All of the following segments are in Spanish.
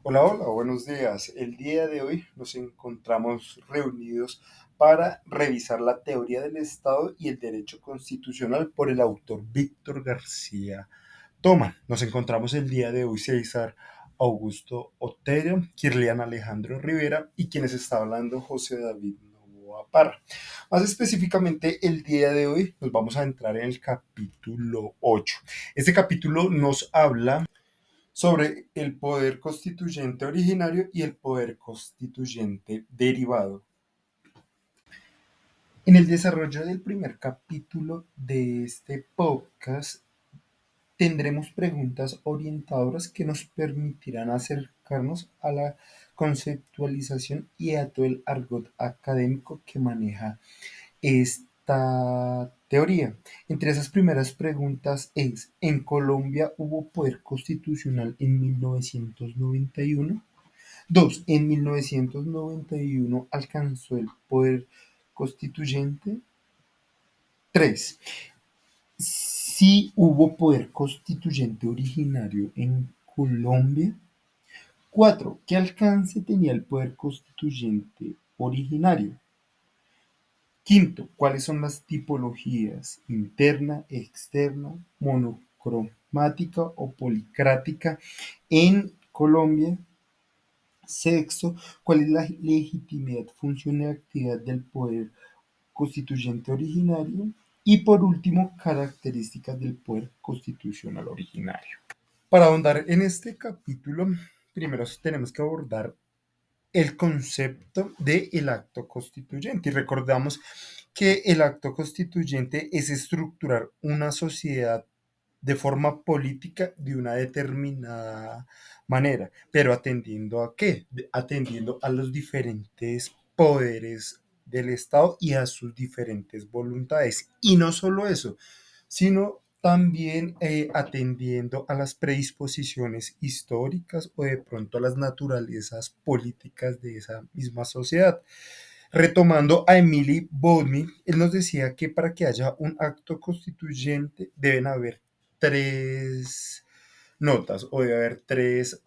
Hola, hola, buenos días. El día de hoy nos encontramos reunidos para revisar la teoría del Estado y el derecho constitucional por el autor Víctor García Toma. Nos encontramos el día de hoy César Augusto Otero, Kirlian Alejandro Rivera y quienes está hablando José David Novoa Parra. Más específicamente, el día de hoy nos vamos a entrar en el capítulo 8. Este capítulo nos habla sobre el poder constituyente originario y el poder constituyente derivado. En el desarrollo del primer capítulo de este podcast tendremos preguntas orientadoras que nos permitirán acercarnos a la conceptualización y a todo el argot académico que maneja esta teoría. Entre esas primeras preguntas es, ¿en Colombia hubo poder constitucional en 1991? Dos, ¿en 1991 alcanzó el poder constituyente? Tres, ¿sí hubo poder constituyente originario en Colombia? Cuatro, ¿qué alcance tenía el poder constituyente originario? Quinto, ¿cuáles son las tipologías interna, externa, monocromática o policrática en Colombia? Sexto, ¿cuál es la legitimidad, función y actividad del poder constituyente originario? Y por último, características del poder constitucional originario. Para ahondar en este capítulo, primero tenemos que abordar el concepto del acto constituyente. Y recordamos que el acto constituyente es estructurar una sociedad de forma política de una determinada manera, pero atendiendo a qué? Atendiendo a los diferentes poderes del Estado y a sus diferentes voluntades. Y no solo eso, sino también atendiendo a las predisposiciones históricas o de pronto a las naturalezas políticas de esa misma sociedad. Retomando a Emily Bowman, él nos decía que para que haya un acto constituyente deben haber tres notas o debe haber tres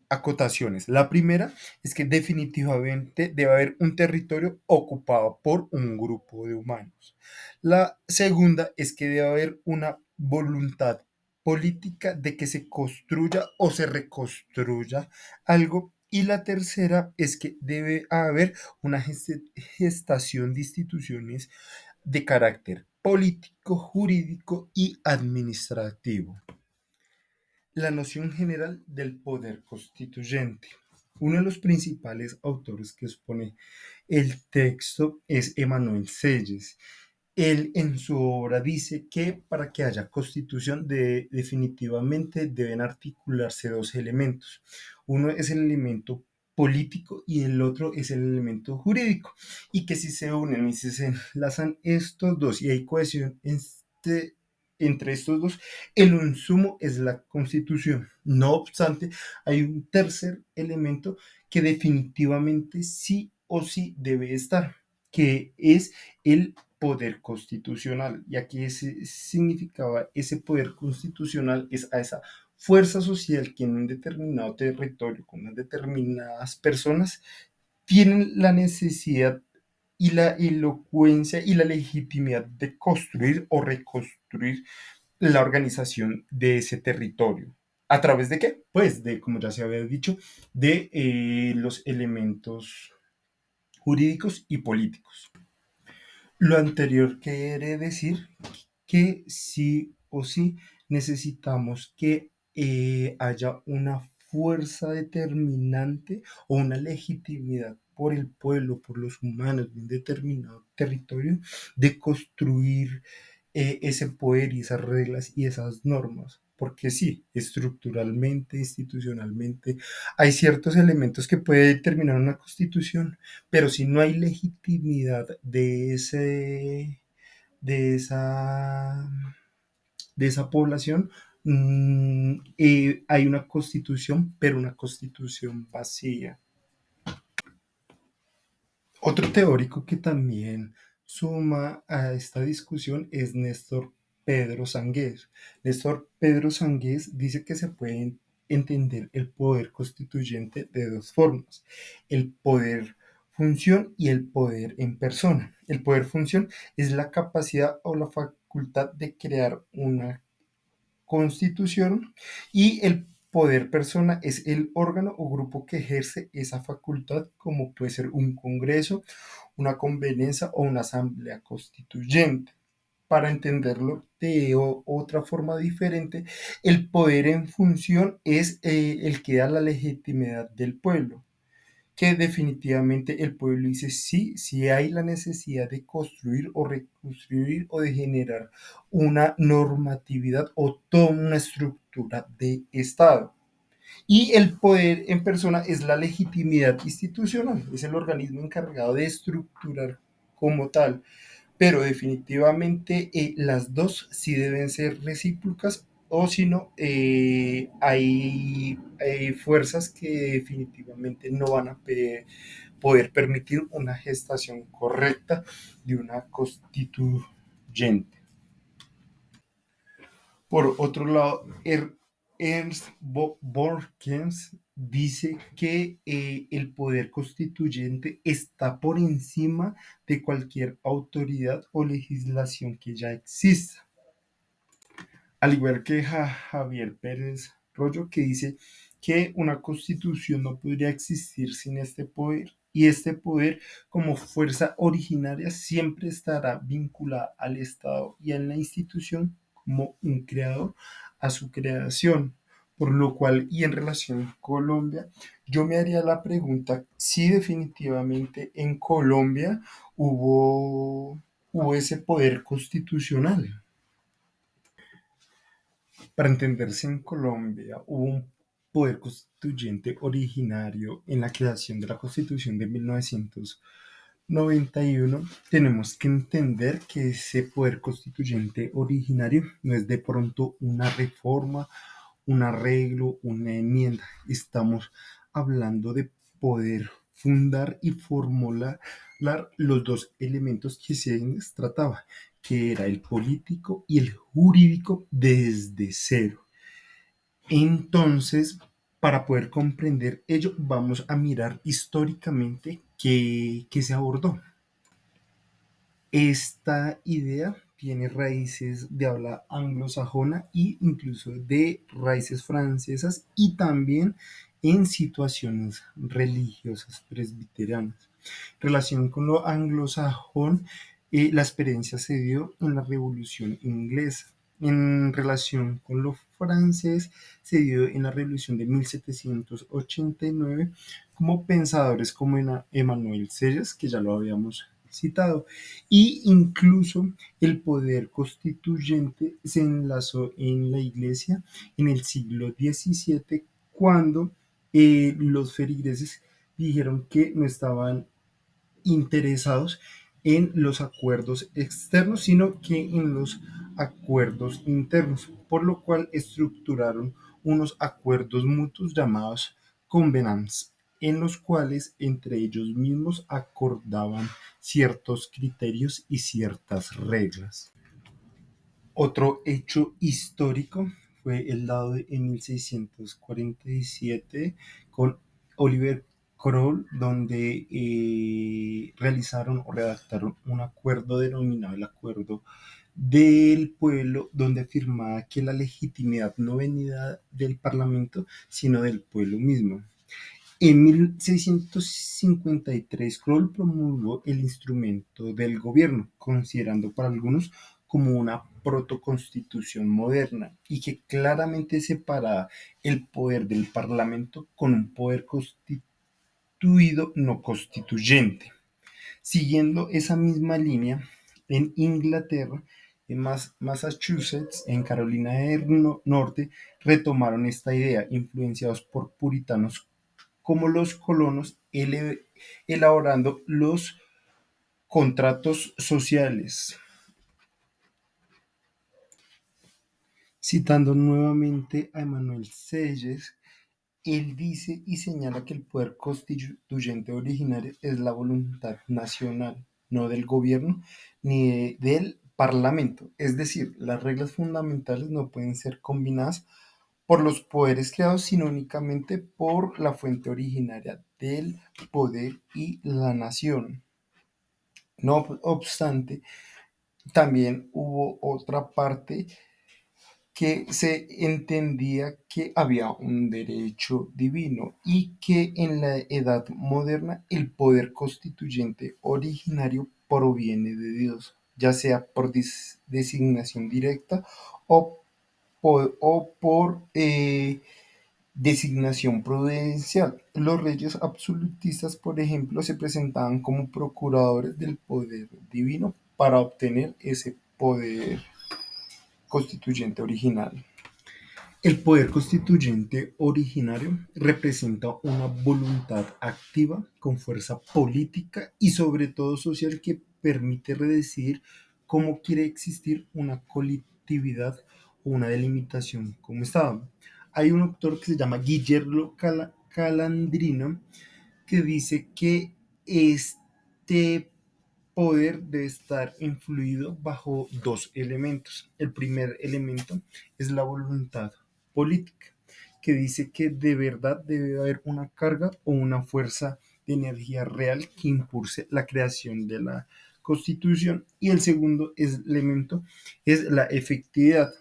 acotaciones. La primera es que definitivamente debe haber un territorio ocupado por un grupo de humanos. La segunda es que debe haber una voluntad política de que se construya o se reconstruya algo. Y la tercera es que debe haber una gestación de instituciones de carácter político, jurídico y administrativo. La noción general del poder constituyente. Uno de los principales autores que expone el texto es Emanuel Selles. Él en su obra dice que para que haya constitución definitivamente deben articularse dos elementos. Uno es el elemento político y el otro es el elemento jurídico. Y que si se unen y si se enlazan estos dos y hay cohesión entre estos dos, el insumo es la constitución. No obstante, hay un tercer elemento que definitivamente sí o sí debe estar, que es el poder constitucional. Y aquí significaba ese poder constitucional es a esa fuerza social que en un determinado territorio, con unas determinadas personas, tienen la necesidad y la elocuencia y la legitimidad de construir o reconstruir la organización de ese territorio. ¿A través de qué? Pues de, como ya se había dicho, de los elementos jurídicos y políticos. Lo anterior quiere decir que sí o sí necesitamos que haya una fuerza determinante o una legitimidad por el pueblo, por los humanos de un determinado territorio, de construir ese poder y esas reglas y esas normas. Porque sí, estructuralmente, institucionalmente, hay ciertos elementos que puede determinar una constitución, pero si no hay legitimidad de esa, de esa población, hay una constitución, pero una constitución vacía. Otro teórico que también suma a esta discusión es Néstor Pedro Sangués. Néstor Pedro Sangués dice que se pueden entender el poder constituyente de dos formas: el poder función y el poder en persona. El poder función es la capacidad o la facultad de crear una constitución, y el poder persona es el órgano o grupo que ejerce esa facultad, como puede ser un congreso, una conveniencia o una asamblea constituyente. Para entenderlo de otra forma diferente, el poder en función es el que da la legitimidad del pueblo, que definitivamente el pueblo dice sí, si hay la necesidad de construir o reconstruir o de generar una normatividad o toda una estructura de Estado. Y el poder en persona es la legitimidad institucional, es el organismo encargado de estructurar como tal, pero definitivamente las dos sí deben ser recíprocas, o si no, hay fuerzas que definitivamente no van a poder permitir una gestación correcta de una constituyente. Por otro lado, Ernst Borgens dice que el poder constituyente está por encima de cualquier autoridad o legislación que ya exista. Al igual que Javier Pérez Rollo, que dice que una constitución no podría existir sin este poder, y este poder como fuerza originaria siempre estará vinculada al Estado y a la institución como un creador a su creación. Por lo cual, y en relación a Colombia, yo me haría la pregunta si definitivamente en Colombia hubo ese poder constitucional. Para entenderse, en Colombia hubo un poder constituyente originario en la creación de la Constitución de 1991. Tenemos que entender que ese poder constituyente originario no es de pronto una reforma, un arreglo, una enmienda. Estamos hablando de poder fundar y formular los dos elementos que se trataba, que era el político y el jurídico desde cero. Entonces, para poder comprender ello, vamos a mirar históricamente qué se abordó. Esta idea tiene raíces de habla anglosajona e incluso de raíces francesas, y también en situaciones religiosas presbiterianas. En relación con lo anglosajón, la experiencia se dio en la Revolución Inglesa. En relación con lo francés, se dio en la Revolución de 1789, como pensadores como Emmanuel Selles, que ya lo habíamos citado, y incluso el poder constituyente se enlazó en la iglesia en el siglo XVII, cuando los feligreses dijeron que no estaban interesados en los acuerdos externos, sino que en los acuerdos internos, por lo cual estructuraron unos acuerdos mutuos llamados covenants, en los cuales entre ellos mismos acordaban ciertos criterios y ciertas reglas. Otro hecho histórico fue el dado en 1647 con Oliver Cromwell, donde realizaron o redactaron un acuerdo denominado el Acuerdo del Pueblo, donde afirmaba que la legitimidad no venía del Parlamento, sino del pueblo mismo. En 1653, Kroll promulgó el instrumento del gobierno, considerando para algunos como una protoconstitución moderna, y que claramente separaba el poder del Parlamento con un poder constituido no constituyente. Siguiendo esa misma línea, en Inglaterra, en Massachusetts, en Carolina del Norte, retomaron esta idea, influenciados por puritanos como los colonos, elaborando los contratos sociales. Citando nuevamente a Emmanuel Selles, él dice y señala que el poder constituyente originario es la voluntad nacional, no del gobierno ni del parlamento. Es decir, las reglas fundamentales no pueden ser combinadas por los poderes creados, sino únicamente por la fuente originaria del poder y la nación. No obstante, también hubo otra parte que se entendía que había un derecho divino y que en la edad moderna el poder constituyente originario proviene de Dios, ya sea por designación directa o por designación prudencial. Los reyes absolutistas, por ejemplo, se presentaban como procuradores del poder divino para obtener ese poder constituyente original. El poder constituyente originario representa una voluntad activa con fuerza política y sobre todo social que permite redecidir cómo quiere existir una colectividad o una delimitación como Estado. Hay un autor que se llama Guillermo Calandrino que dice que este poder debe estar influido bajo dos elementos. El primer elemento es la voluntad política, que dice que de verdad debe haber una carga o una fuerza de energía real que impulse la creación de la constitución. Y el segundo elemento es la efectividad.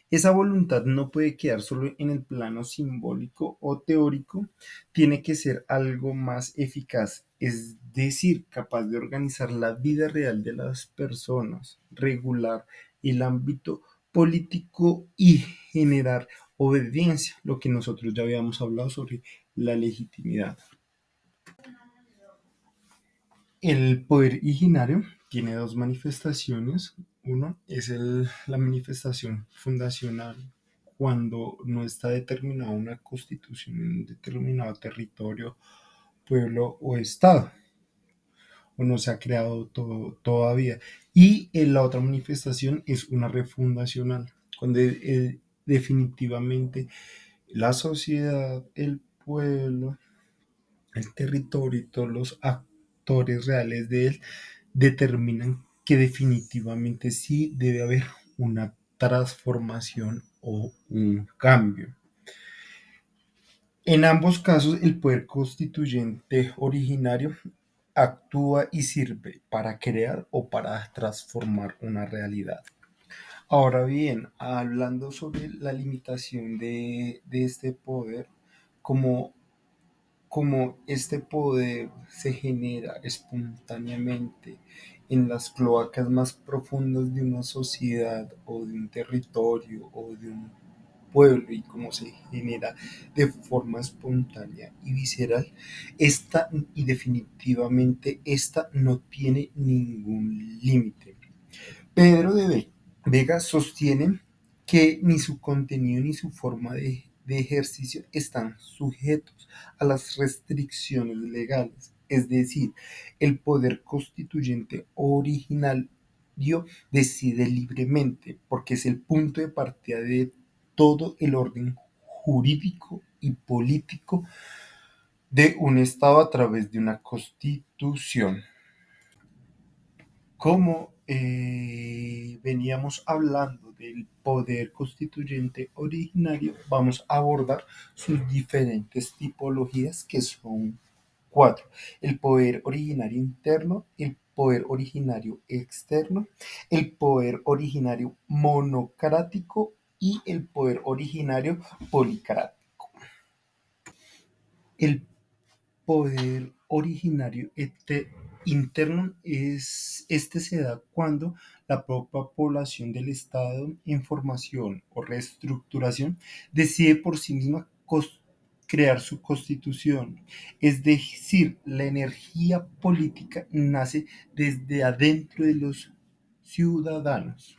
Esa voluntad no puede quedar solo en el plano simbólico o teórico, tiene que ser algo más eficaz, es decir, capaz de organizar la vida real de las personas, regular el ámbito político y generar obediencia, lo que nosotros ya habíamos hablado sobre la legitimidad. El poder originario tiene dos manifestaciones. Uno es la manifestación fundacional, cuando no está determinada una constitución en un determinado territorio, pueblo o estado, o no se ha creado todavía. Y la otra manifestación es una refundacional, cuando definitivamente la sociedad, el pueblo, el territorio y todos los actores reales de él determinan que definitivamente sí debe haber una transformación o un cambio. En ambos casos, el poder constituyente originario actúa y sirve para crear o para transformar una realidad. Ahora bien, hablando sobre la limitación de este poder, como este poder se genera espontáneamente en las cloacas más profundas de una sociedad o de un territorio o de un pueblo y cómo se genera de forma espontánea y visceral, esta y definitivamente esta no tiene ningún límite. Pedro de Vega sostiene que ni su contenido ni su forma de ejercicio están sujetos a las restricciones legales. Es decir, el poder constituyente originario decide libremente porque es el punto de partida de todo el orden jurídico y político de un Estado a través de una constitución. Como veníamos hablando del poder constituyente originario, vamos a abordar sus diferentes tipologías, que son cuatro: el poder originario interno, el poder originario externo, el poder originario monocrático y el poder originario policrático. El poder originario interno se da cuando la propia población del estado en formación o reestructuración decide por sí misma crear su constitución. Es decir, la energía política nace desde adentro de los ciudadanos.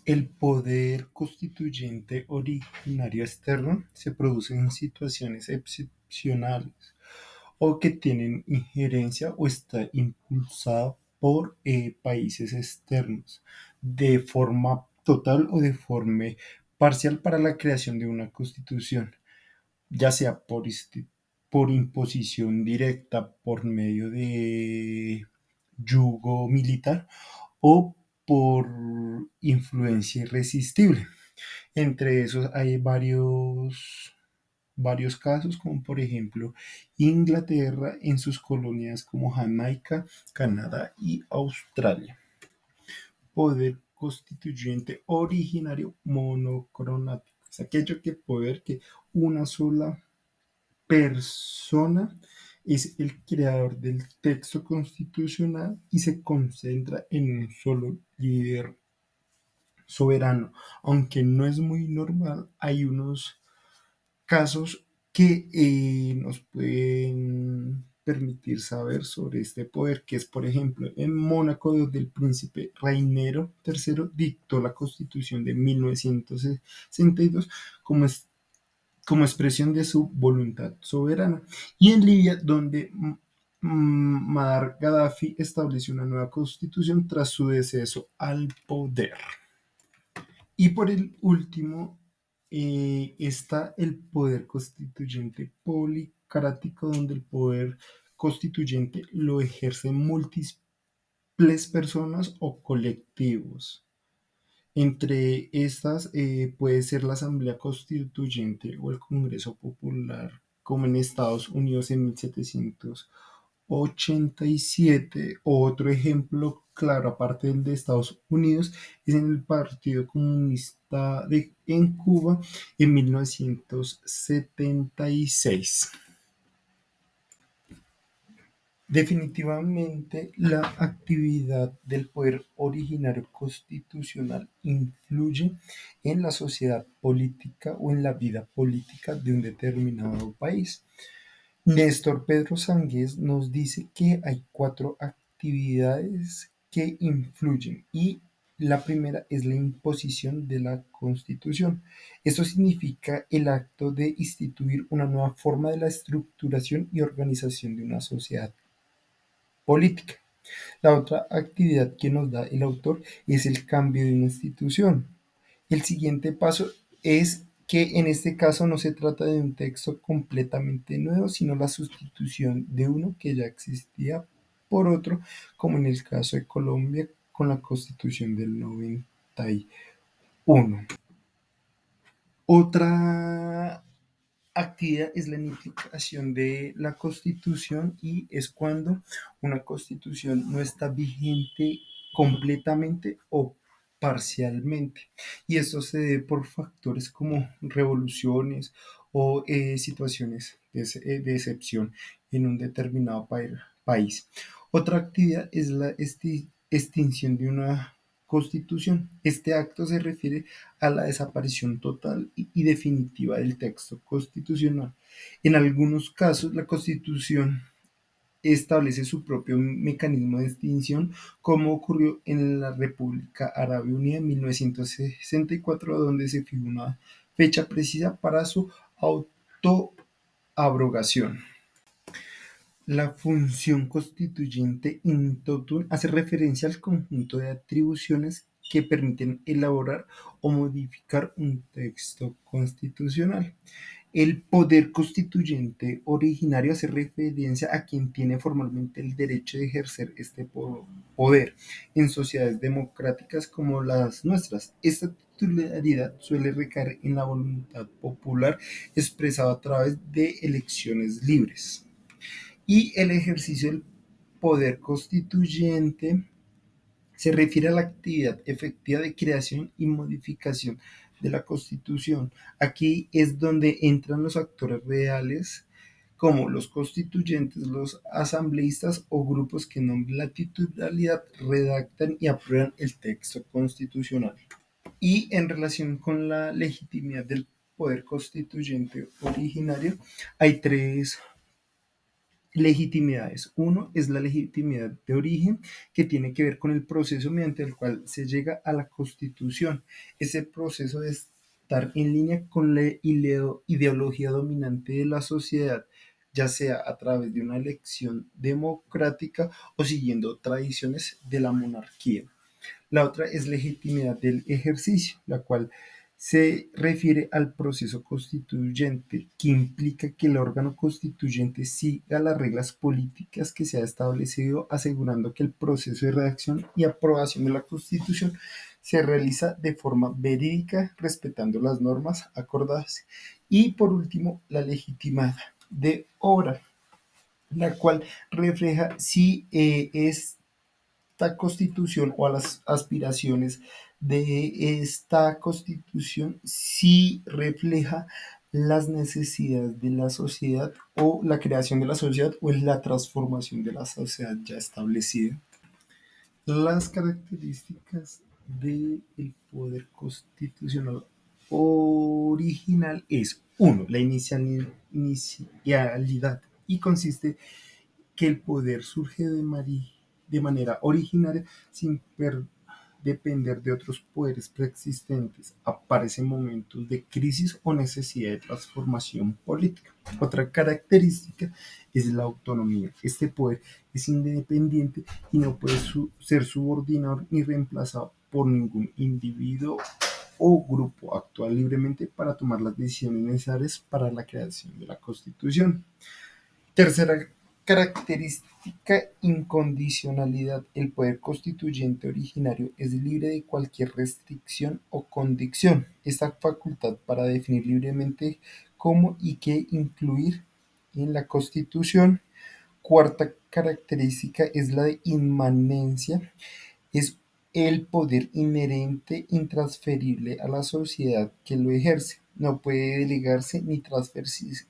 El poder constituyente originario externo se produce en situaciones excepcionales o que tienen injerencia o está impulsado por países externos de forma total o de forma parcial para la creación de una constitución, ya sea por imposición directa por medio de yugo militar o por influencia irresistible. Entre esos hay varios casos, como por ejemplo Inglaterra en sus colonias como Jamaica, Canadá y Australia. Poder constituyente originario monocromático. Es aquello que poder que una sola persona es el creador del texto constitucional y se concentra en un solo líder soberano. Aunque no es muy normal, hay unos casos que nos pueden permitir saber sobre este poder, que es, por ejemplo, en Mónaco, donde el príncipe Rainero III dictó la constitución de 1962 como, como expresión de su voluntad soberana, y en Libia, donde Muammar Gaddafi estableció una nueva constitución tras su deceso al poder. Y por el último, está el poder constituyente policrático, donde el poder constituyente lo ejercen múltiples personas o colectivos. Entre estas puede ser la Asamblea Constituyente o el Congreso Popular, como en Estados Unidos en 1787. Otro ejemplo claro, aparte del de Estados Unidos, es en el Partido Comunista en Cuba en 1976. Definitivamente, la actividad del poder originario constitucional influye en la sociedad política o en la vida política de un determinado país. Néstor Pedro Sangués nos dice que hay cuatro actividades que influyen y la primera es la imposición de la Constitución. Esto significa el acto de instituir una nueva forma de la estructuración y organización de una sociedad política. La otra actividad que nos da el autor es el cambio de una institución. El siguiente paso es que en este caso no se trata de un texto completamente nuevo, sino la sustitución de uno que ya existía por otro, como en el caso de Colombia con la Constitución del 91. Otra actividad es la unificación de la Constitución y es cuando una Constitución no está vigente completamente o parcialmente. Y esto se debe por factores como revoluciones o situaciones de excepción en un determinado país. Otra actividad es la extinción de una constitución. Este acto se refiere a la desaparición total y definitiva del texto constitucional. En algunos casos, la Constitución establece su propio mecanismo de extinción, como ocurrió en la República Árabe Unida en 1964, donde se fijó una fecha precisa para su autoabrogación. La función constituyente in totum hace referencia al conjunto de atribuciones que permiten elaborar o modificar un texto constitucional. El poder constituyente originario hace referencia a quien tiene formalmente el derecho de ejercer este poder en sociedades democráticas como las nuestras. Esta titularidad suele recaer en la voluntad popular expresada a través de elecciones libres. Y el ejercicio del poder constituyente se refiere a la actividad efectiva de creación y modificación de la Constitución. Aquí es donde entran los actores reales como los constituyentes, los asambleístas o grupos que en nombre de la titularidad redactan y aprueban el texto constitucional. Y en relación con la legitimidad del poder constituyente originario, hay tres legitimidades. Uno es la legitimidad de origen, que tiene que ver con el proceso mediante el cual se llega a la Constitución. Ese proceso de estar en línea con la ideología dominante de la sociedad, ya sea a través de una elección democrática o siguiendo tradiciones de la monarquía. La otra es legitimidad del ejercicio, la cual se refiere al proceso constituyente, que implica que el órgano constituyente siga las reglas políticas que se ha establecido, asegurando que el proceso de redacción y aprobación de la Constitución se realiza de forma verídica, respetando las normas acordadas. Y por último, la legitimada de obra, la cual refleja si esta constitución o a las aspiraciones de esta constitución, si refleja las necesidades de la sociedad o la creación de la sociedad o es la transformación de la sociedad ya establecida. Las características del poder constitucional original es, uno, la inicialidad, y consiste que el poder surge de manera originaria sin depender de otros poderes preexistentes. Aparecen momentos de crisis o necesidad de transformación política. Otra característica es la autonomía. Este poder es independiente y no puede ser subordinado ni reemplazado por ningún individuo o grupo. Actúa libremente para tomar las decisiones necesarias para la creación de la Constitución. Tercera característica, incondicionalidad. El poder constituyente originario es libre de cualquier restricción o condición. Esta facultad para definir libremente cómo y qué incluir en la Constitución. Cuarta característica es la de inmanencia. Es el poder inherente, intransferible a la sociedad que lo ejerce. No puede delegarse ni transferirse,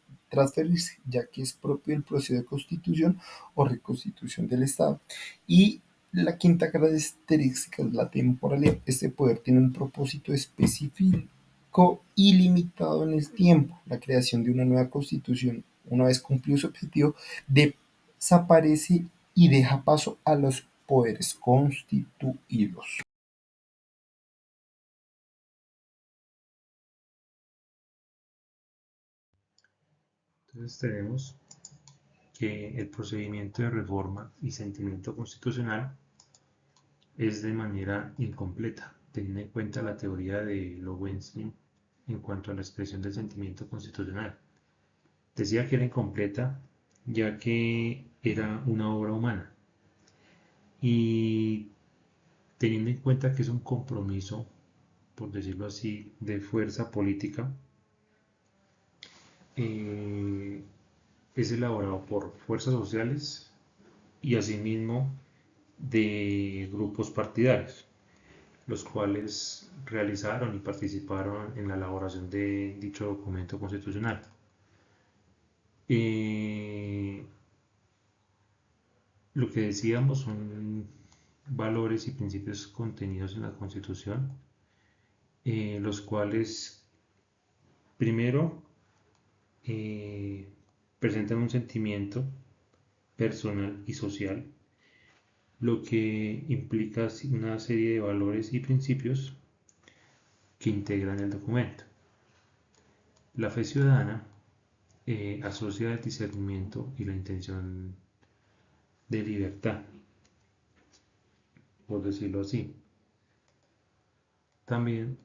ya que es propio del proceso de constitución o reconstitución del Estado. Y la quinta característica es la temporalidad. Este poder tiene un propósito específico y limitado en el tiempo. La creación de una nueva constitución, una vez cumplido su objetivo, desaparece y deja paso a los poderes constituidos. Entonces tenemos que el procedimiento de reforma y sentimiento constitucional es de manera incompleta, teniendo en cuenta la teoría de Lowenstein en cuanto a la expresión del sentimiento constitucional. Decía que era incompleta ya que era una obra humana y teniendo en cuenta que es un compromiso, por decirlo así, de fuerza política, eh, es elaborado por fuerzas sociales y asimismo de grupos partidarios, los cuales realizaron y participaron en la elaboración de dicho documento constitucional. Eh, lo que decíamos son valores y principios contenidos en la Constitución, los cuales primero eh, presentan un sentimiento personal y social, lo que implica una serie de valores y principios que integran el documento. La fe ciudadana asocia el discernimiento y la intención de libertad, por decirlo así. También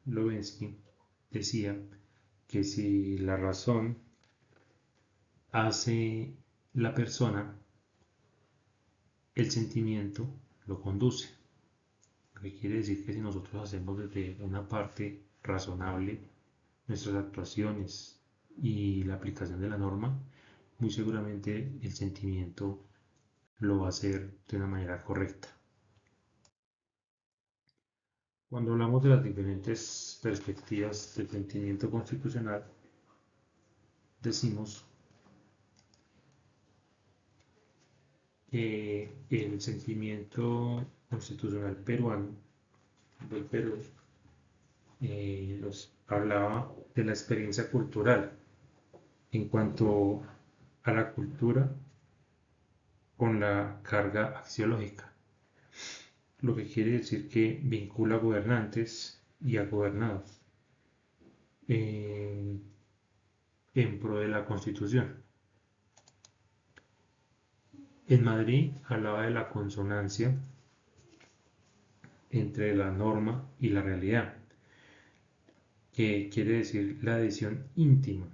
Lovensky decía que si la razón hace la persona, el sentimiento lo conduce. Lo que quiere decir que si nosotros hacemos desde una parte razonable nuestras actuaciones y la aplicación de la norma, muy seguramente el sentimiento lo va a hacer de una manera correcta. Cuando hablamos de las diferentes perspectivas del sentimiento constitucional, decimos que el sentimiento constitucional peruano del Perú nos hablaba de la experiencia cultural en cuanto a la cultura con la carga axiológica, lo que quiere decir que vincula a gobernantes y a gobernados eh, en pro de la Constitución. En Madrid hablaba de la consonancia entre la norma y la realidad, que quiere decir la adhesión íntima,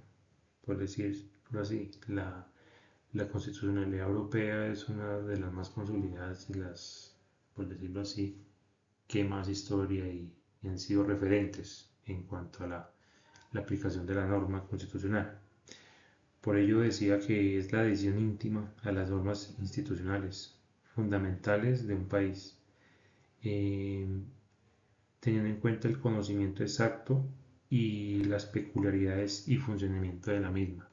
por decirlo así. La constitucionalidad europea es una de las más consolidadas y las, por decirlo así, que más historia y han sido referentes en cuanto a la aplicación de la norma constitucional. Por ello decía que es la adhesión íntima a las normas institucionales fundamentales de un país, eh, teniendo en cuenta el conocimiento exacto y las peculiaridades y funcionamiento de la misma.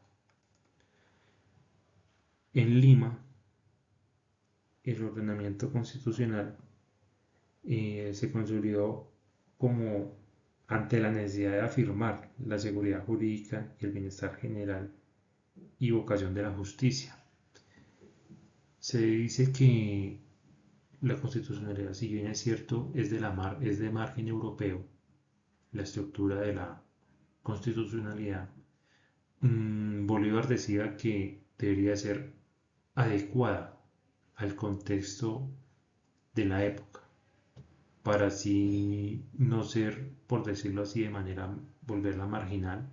En Lima, el ordenamiento constitucional se consolidó como ante la necesidad de afirmar la seguridad jurídica y el bienestar general y vocación de la justicia. Se dice que la constitucionalidad, si bien es cierto, es de margen europeo, la estructura de la constitucionalidad. Bolívar decía que debería ser adecuada al contexto de la época, para así no ser, por decirlo así, de manera volverla marginal,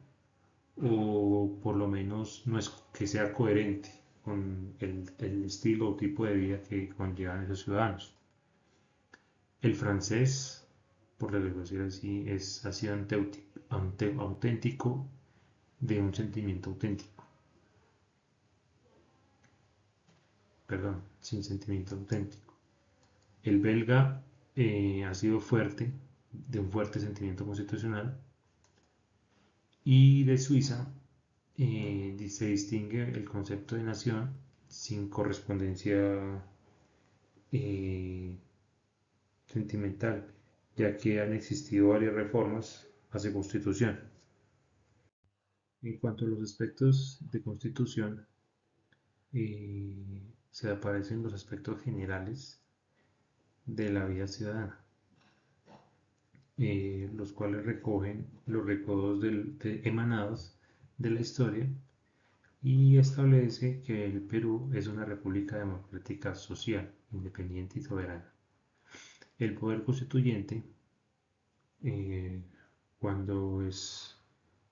o por lo menos no es que sea coherente con el estilo o tipo de vida que conllevan esos ciudadanos. El francés, por decirlo así, ha sido auténtico de un sentimiento auténtico, perdón, sin sentimiento auténtico. El belga ha sido fuerte, de un fuerte sentimiento constitucional, y de Suiza se distingue el concepto de nación sin correspondencia eh, sentimental, ya que han existido varias reformas a su constitución. En cuanto a los aspectos de constitución, se aparecen los aspectos generales de la vida ciudadana, los cuales recogen los recuerdos emanados de la historia y establece que el Perú es una república democrática social, independiente y soberana. El poder constituyente, eh, cuando es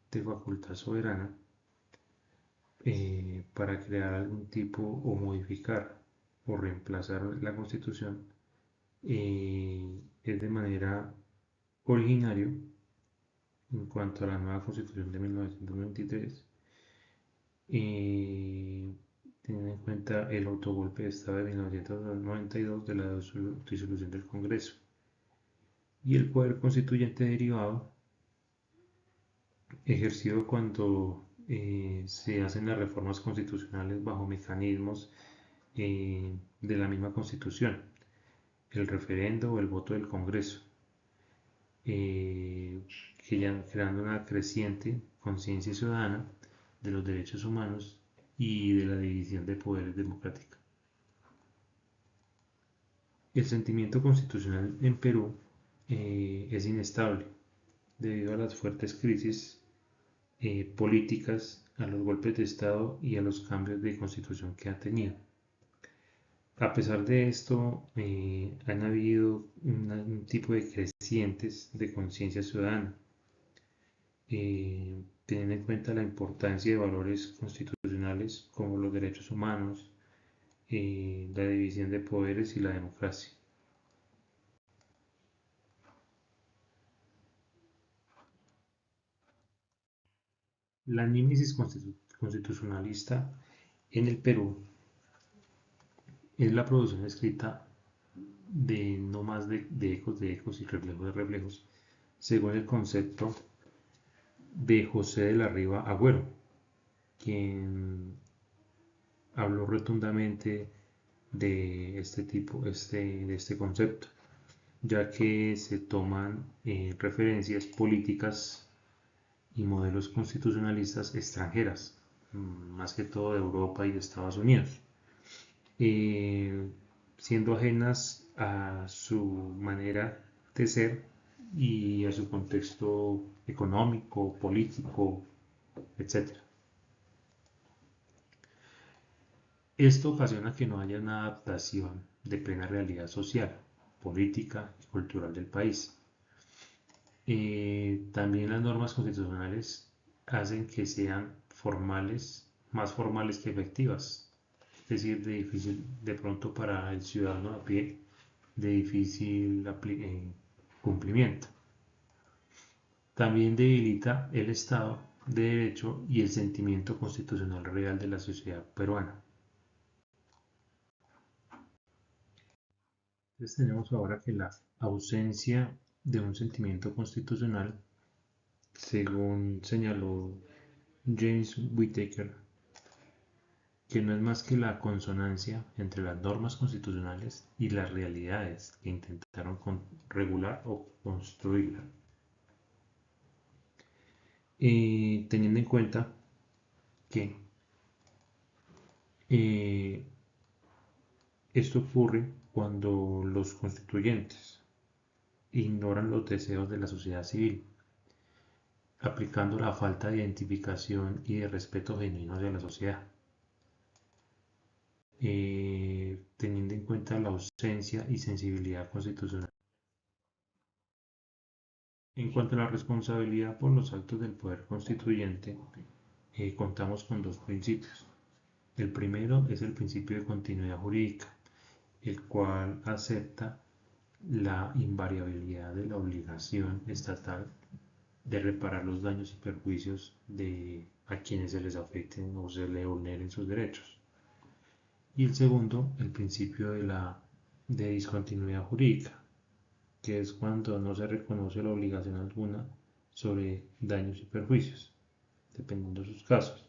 de facultad soberana, para crear algún tipo o modificar o reemplazar la constitución, es de manera originario en cuanto a la nueva constitución de 1923, teniendo en cuenta el autogolpe de Estado de 1992 de la disolución del Congreso y el poder constituyente derivado ejercido cuando se hacen las reformas constitucionales bajo mecanismos de la misma Constitución, el referendo o el voto del Congreso, eh, creando una creciente conciencia ciudadana de los derechos humanos y de la división de poderes democrática. El sentimiento constitucional en Perú es inestable debido a las fuertes crisis políticas, a los golpes de Estado y a los cambios de constitución que ha tenido. A pesar de esto, han habido un tipo de crecientes de conciencia ciudadana, teniendo en cuenta la importancia de valores constitucionales como los derechos humanos, la división de poderes y la democracia. La análisis constitucionalista en el Perú es la producción escrita de no más de ecos y reflejos de reflejos, según el concepto de José de la Riva Agüero, quien habló rotundamente de de este concepto, ya que se toman referencias políticas y modelos constitucionalistas extranjeras, más que todo de Europa y de Estados Unidos, eh, siendo ajenas a su manera de ser y a su contexto económico, político, etc. Esto ocasiona que no haya una adaptación de plena realidad social, política y cultural del país. También las normas constitucionales hacen que sean formales, más formales que efectivas, es decir, de pronto para el ciudadano a pie, de difícil cumplimiento. También debilita el Estado de Derecho y el sentimiento constitucional real de la sociedad peruana. Entonces tenemos ahora que la ausencia de un sentimiento constitucional, según señaló James Whittaker, que no es más que la consonancia entre las normas constitucionales y las realidades que intentaron regular o construirla. Teniendo en cuenta que esto ocurre cuando los constituyentes ignoran los deseos de la sociedad civil, aplicando la falta de identificación y de respeto genuino hacia la sociedad. Teniendo en cuenta la ausencia y sensibilidad constitucional. En cuanto a la responsabilidad por los actos del poder constituyente, contamos con dos principios. El primero es el principio de continuidad jurídica, el cual acepta la invariabilidad de la obligación estatal de reparar los daños y perjuicios a quienes se les afecten o se les vulneren sus derechos. Y el segundo, el principio de discontinuidad jurídica, que es cuando no se reconoce la obligación alguna sobre daños y perjuicios, dependiendo de sus casos.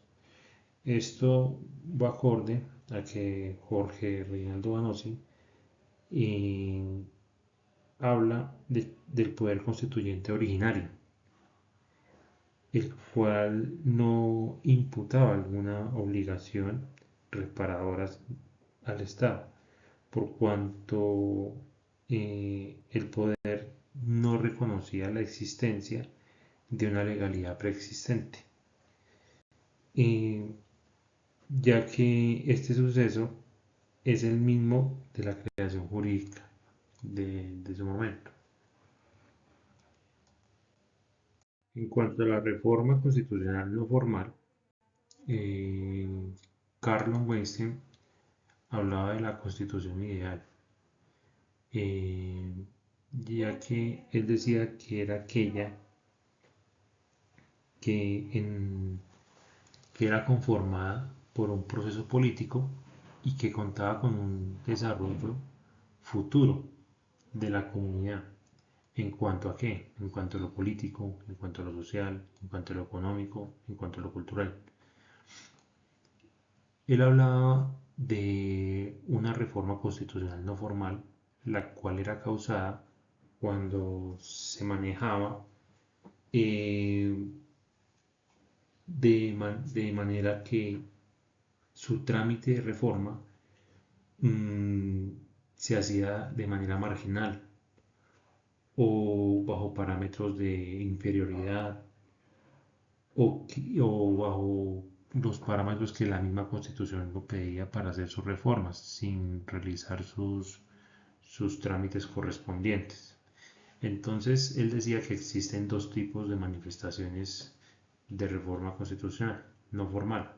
Esto va acorde a que Jorge Reinaldo Vanossi habla del poder constituyente originario, el cual no imputaba alguna obligación reparadora al Estado, por cuanto el poder no reconocía la existencia de una legalidad preexistente, ya que este suceso es el mismo de la creación jurídica de su momento. En cuanto a la reforma constitucional no formal, Carlo Weinstein hablaba de la constitución ideal, eh, ya que él decía que era aquella que era conformada por un proceso político y que contaba con un desarrollo futuro de la comunidad. ¿En cuanto a qué? En cuanto a lo político, en cuanto a lo social, en cuanto a lo económico, en cuanto a lo cultural. Él hablaba de una reforma constitucional no formal, la cual era causada cuando se manejaba de manera que su trámite de reforma se hacía de manera marginal o bajo parámetros de inferioridad o bajo los parámetros que la misma Constitución lo pedía para hacer sus reformas, sin realizar sus trámites correspondientes. Entonces, él decía que existen dos tipos de manifestaciones de reforma constitucional no formal,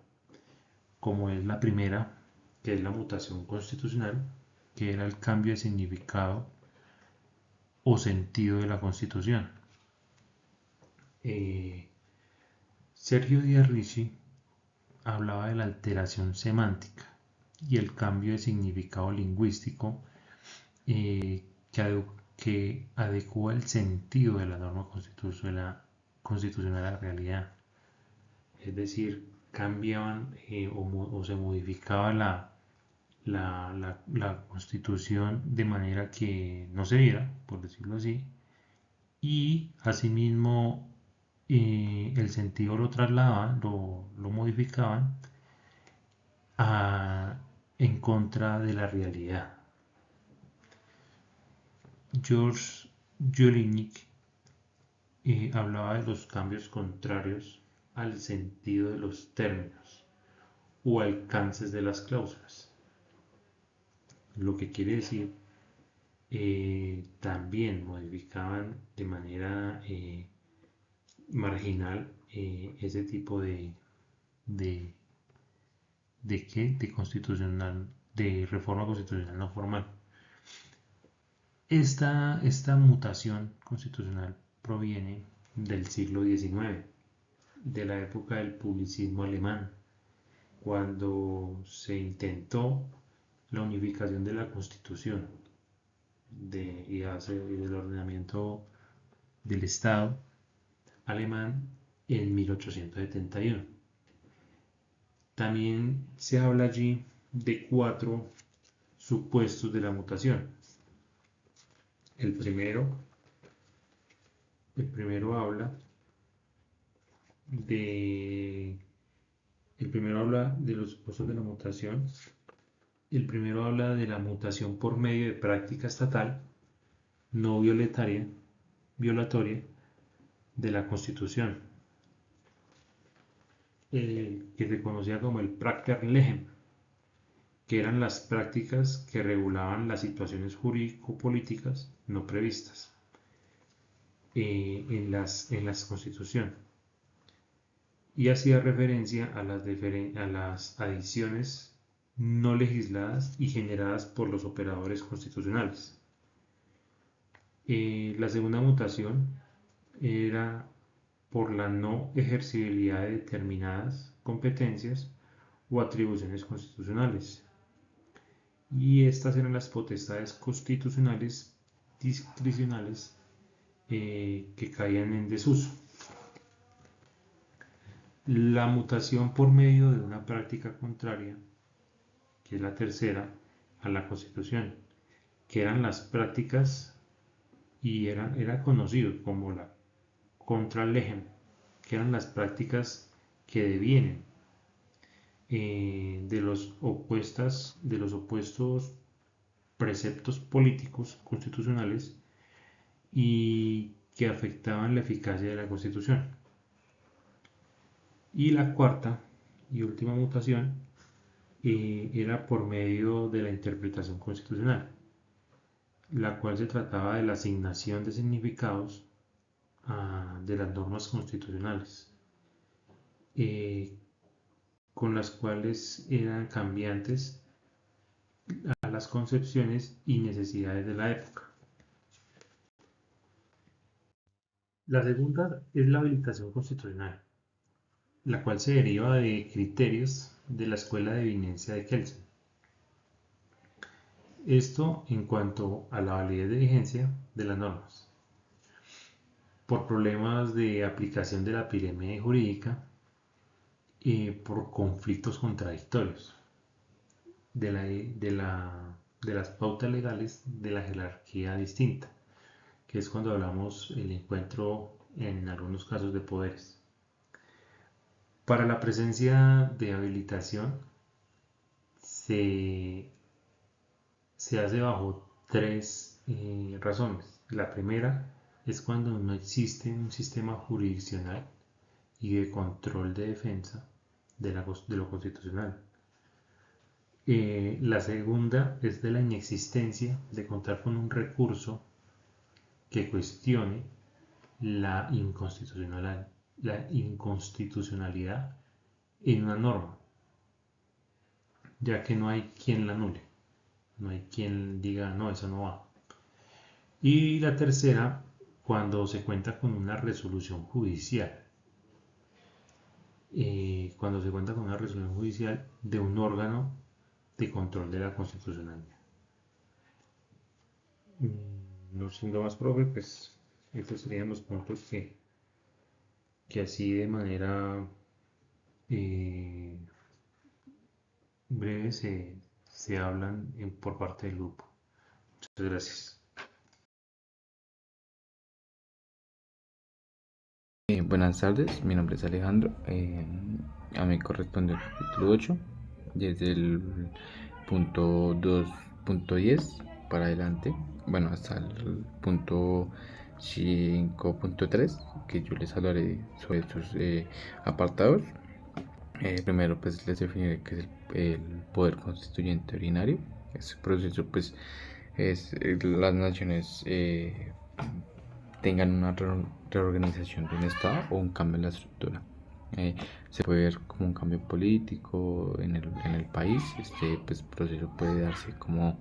como es la primera, que es la mutación constitucional, que era el cambio de significado o sentido de la Constitución. Sergio Díaz Ricci hablaba de la alteración semántica y el cambio de significado lingüístico que adecua el sentido de la norma constitucional a la realidad. Es decir, cambiaban o se modificaba la constitución de manera que no se viera, por decirlo así, y asimismo el sentido lo trasladaban, lo modificaban en contra de la realidad. George Jelinek hablaba de los cambios contrarios al sentido de los términos o alcances de las cláusulas, lo que quiere decir también modificaban de manera marginal ese tipo de, de reforma constitucional no formal. Esta mutación constitucional proviene del siglo XIX, de la época del publicismo alemán, cuando se intentó la unificación de la Constitución y del ordenamiento del Estado alemán en 1871. También se habla allí de 4 supuestos de la mutación. El primero habla de los supuestos de la mutación. El primero habla de la mutación por medio de práctica estatal no violatoria de la Constitución, que se conocía como el Praxterlegen, que eran las prácticas que regulaban las situaciones jurídico-políticas no previstas en las Constituciones, y hacía referencia a las adiciones no legisladas y generadas por los operadores constitucionales. La segunda mutación era por la no ejercibilidad de determinadas competencias o atribuciones constitucionales, y estas eran las potestades constitucionales discrecionales que caían en desuso. La mutación por medio de una práctica contraria, que es la tercera, a la Constitución, que eran las prácticas, y era conocido como la Contralegen, que eran las prácticas que devienen de los opuestos preceptos políticos constitucionales y que afectaban la eficacia de la Constitución. Y la cuarta y última mutación era por medio de la interpretación constitucional, la cual se trataba de la asignación de significados de las normas constitucionales, con las cuales eran cambiantes a las concepciones y necesidades de la época. La segunda es la habilitación constitucional, la cual se deriva de criterios de la Escuela de Evidencia de Kelsen. Esto en cuanto a la validez de vigencia de las normas. Por problemas de aplicación de la pirámide jurídica y por conflictos contradictorios de las pautas legales de la jerarquía distinta, que es cuando hablamos el encuentro en algunos casos de poderes. Para la presencia de habilitación se hace bajo 3 razones. La primera es cuando no existe un sistema jurisdiccional y de control de defensa de lo constitucional. La segunda es de la inexistencia de contar con un recurso que cuestione la inconstitucionalidad en una norma, ya que no hay quien la anule, no hay quien diga no, eso no va. Y la tercera, cuando se cuenta con una resolución judicial, de un órgano de control de la constitucionalidad. No siendo más, profe, pues estos serían los puntos que así de manera breve se hablan por parte del grupo. Muchas gracias. Buenas tardes, mi nombre es Alejandro. A mí corresponde el capítulo 8, desde el punto 2.10 para adelante, bueno, hasta el punto 5.3, que yo les hablaré sobre estos apartados. Primero, pues les definiré qué es el poder constituyente ordinario. Este proceso, pues, es las naciones tengan una reorganización de un estado o un cambio en la estructura. Se puede ver como un cambio político en el país. Este, pues, proceso puede darse como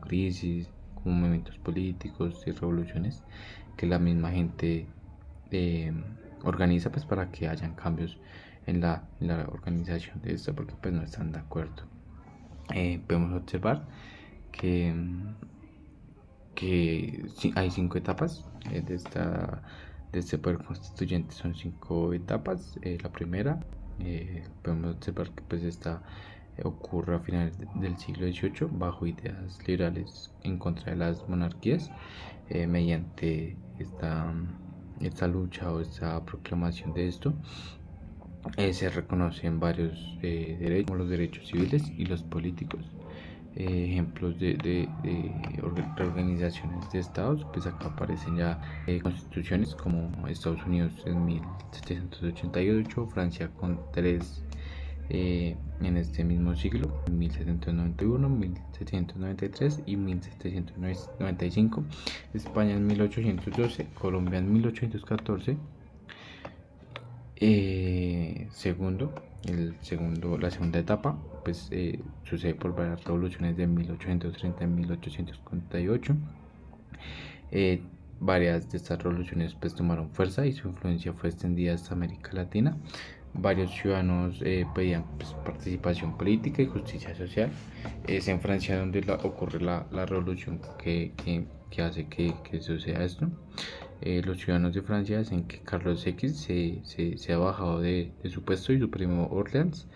crisis, como movimientos políticos y revoluciones que la misma gente organiza pues para que hayan cambios en la organización de esto, porque pues no están de acuerdo. Podemos observar que, hay 5 etapas de este poder constituyente. Son 5 etapas. La primera, podemos observar que pues ocurre a finales del siglo XVIII bajo ideas liberales en contra de las monarquías, mediante esta lucha o esta proclamación de esto. Se reconocen varios derechos, como los derechos civiles y los políticos. Ejemplos de reorganizaciones de estados, pues acá aparecen ya constituciones como Estados Unidos en 1788, Francia con 3 en este mismo siglo, 1791, 1793 y 1795, España en 1812, Colombia en 1814. La segunda etapa pues sucede por varias revoluciones de 1830 a 1848. Varias de estas revoluciones pues tomaron fuerza y su influencia fue extendida hasta América Latina. Varios ciudadanos pedían pues, participación política y justicia social. Es en Francia donde ocurre la revolución que hace que suceda esto. Los ciudadanos de Francia hacen que Carlos X se ha bajado de su puesto y su primo Orleans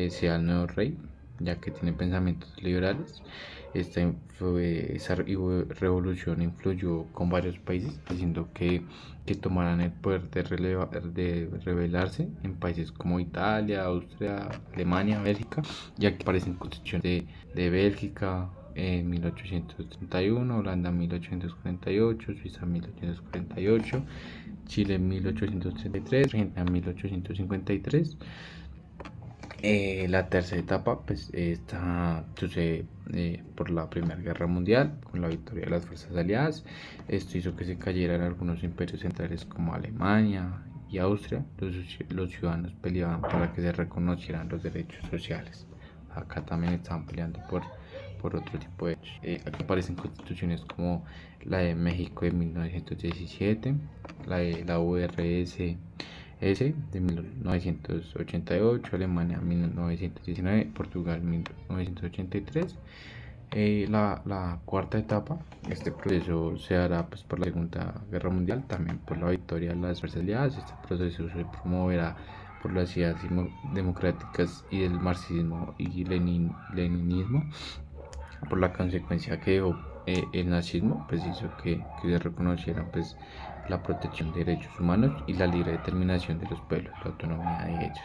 sea el nuevo rey, ya que tiene pensamientos liberales. Esa revolución influyó con varios países, haciendo que tomaran el poder de rebelarse en países como Italia, Austria, Alemania, Bélgica, ya que aparecen constituciones de Bélgica en 1831, Holanda en 1848, Suiza en 1848, Chile en 1833, Argentina en 1853. La tercera etapa pues sucede por la Primera Guerra Mundial con la victoria de las fuerzas aliadas. Esto hizo que se cayeran algunos imperios centrales como Alemania y Austria. Los ciudadanos peleaban para que se reconocieran los derechos sociales. Acá también estaban peleando por otro tipo de derechos. Aquí aparecen constituciones como la de México de 1917, la de la URSS de 1988, Alemania 1919, Portugal 1983. La cuarta etapa, este proceso se hará pues, por la Segunda Guerra Mundial, también por la victoria de las fuerzas aliadas. Este proceso se promoverá por las ideas democráticas y del marxismo y leninismo. Por la consecuencia que dejó el nazismo, pues hizo que se reconociera pues la protección de derechos humanos y la libre determinación de los pueblos, la autonomía de ellos.